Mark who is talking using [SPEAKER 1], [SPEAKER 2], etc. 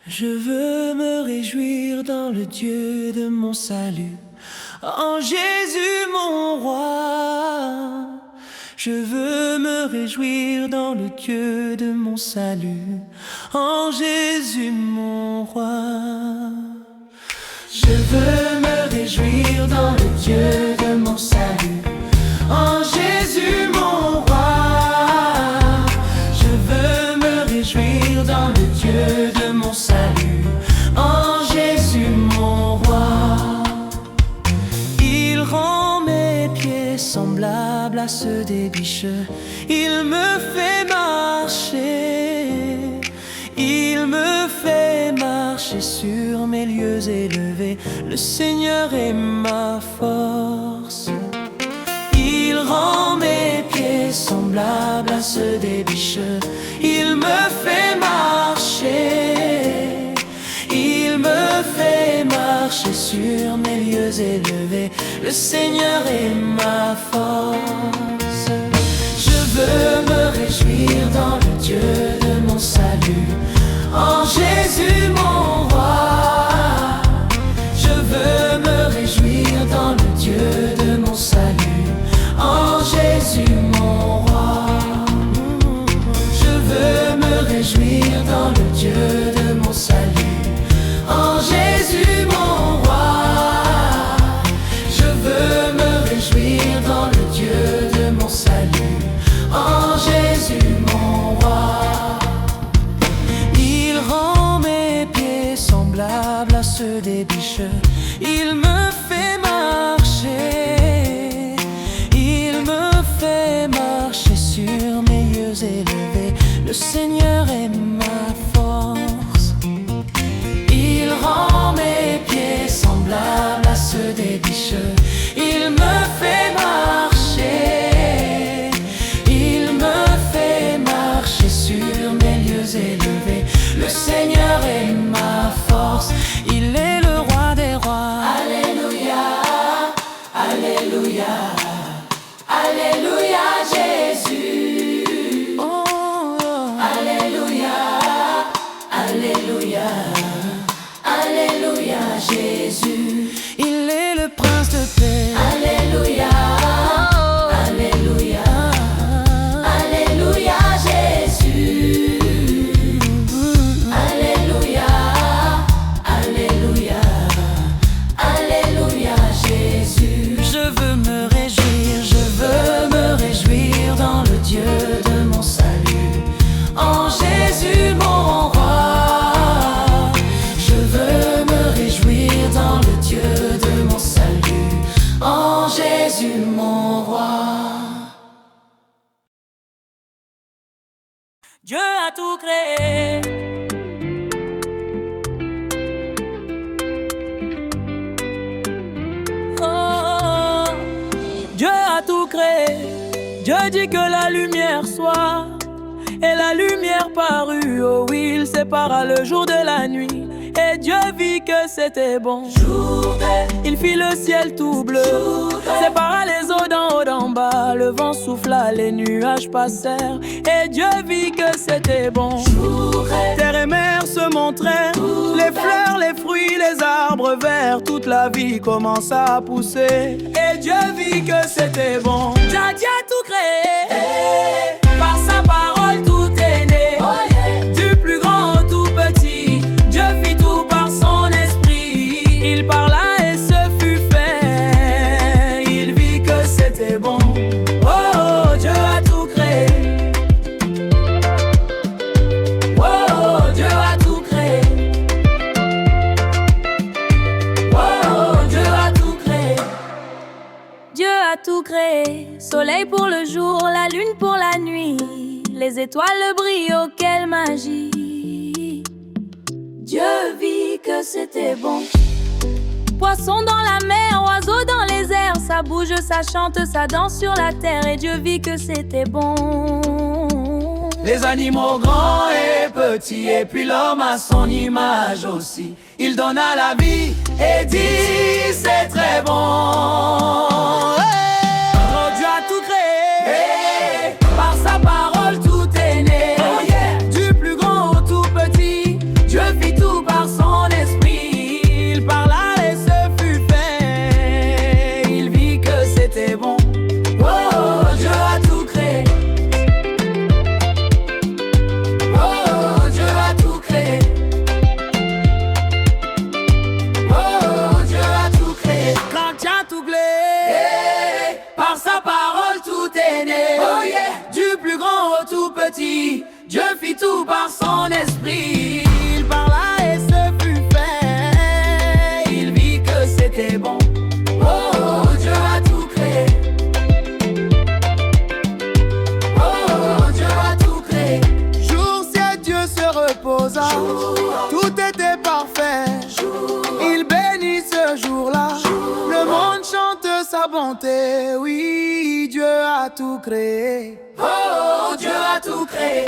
[SPEAKER 1] Je veux me réjouir dans le Dieu de mon salut, en Jésus mon roi. Je veux me réjouir dans le Dieu de mon salut, en Jésus mon roi. Je veux me réjouir dans le Dieu de mon salut, en Jésus mon roi. Je veux me réjouir dans le Dieu de mon salut, en Jésus mon roi. Il rend mes pieds semblables à ceux des biches, il me fait marcher, il me fait marcher sur mes lieux élevés. Le Seigneur est ma force. Il rend mes pieds semblables à ceux des biches, il me fait marcher, il me fait marcher sur mes lieux élevés. Le Seigneur est ma force. Je veux me réjouir dans le Dieu de mon salut, en Jésus mon roi. Je veux me réjouir dans le Dieu de mon salut, en Jésus mon roi. Je veux me réjouir dans le Dieu de mon salut, en Jésus mon roi. Je veux me réjouir dans le Dieu de mon salut, en Jésus mon roi. Il rend mes pieds semblables à ceux des biches, il me fait marcher, il me fait marcher sur mes lieux élevés. Le Seigneur est ma force. Il rend mes pieds semblables à ceux des biches, il me fait marcher, il me fait marcher sur mes lieux élevés. Le Seigneur est ma force, il est le roi des rois. Alléluia, Alléluia, Alléluia Jésus. Oh, Alléluia, Alléluia, Alléluia Jésus. Il est le prince de paix. Alléluia, Alléluia, Alléluia Jésus. Alléluia, Alléluia, Alléluia Jésus. Je veux me réjouir, je veux me réjouir dans le Dieu de mon salut, en Jésus mon roi. Je veux me réjouir dans le Dieu de mon salut, en Jésus mon roi. Dieu a tout créé. Oh, Dieu a tout créé. Dieu dit que la lumière soit, et la lumière parut. Oh oui, il sépara le jour de la nuit, et Dieu vit que c'était bon. Il fit le ciel tout bleu, sépara les eaux d'en haut d'en bas. Le vent souffla, les nuages passèrent, et Dieu vit que c'était bon. Terre et mer se montrèrent, les fleurs, les fruits, les arbres verts. Toute la vie commença à pousser, et Dieu vit que c'était bon. Dieu a tout créé, par sa parole tout est né. Du plus grand au tout petit, Dieu fit tout par son esprit. Il parla et ce fut fait, il vit que c'était bon. Oh, Dieu a tout créé. Oh, Dieu a tout créé. Oh, Dieu a tout créé. Dieu a tout créé. Soleil pour le jour, la lune pour la nuit, les étoiles brillent, oh quelle magie. Dieu vit que c'était bon. Poissons dans la mer, oiseaux dans les airs, ça bouge, ça chante, ça danse sur la terre, et Dieu vit que c'était bon. Les animaux grands et petits, et puis l'homme à son image aussi. Il donna la vie et dit c'est très bon. Hey! Oh, Dieu a tout créé. Hey! Par sa parole tout est né. Oh, yeah! Du plus grand au tout petit, Dieu fit tout tout petit, Dieu fit tout par son esprit. Il parla et ce fut fait. Il vit que c'était bon. Oh, Dieu a tout créé. Oh, Dieu a tout créé. Jour si Dieu se reposa, tout était parfait. Il bénit ce jour-là. Le monde chante sa bonté. Oui, Dieu a tout créé. Oh, Dieu a tout créé.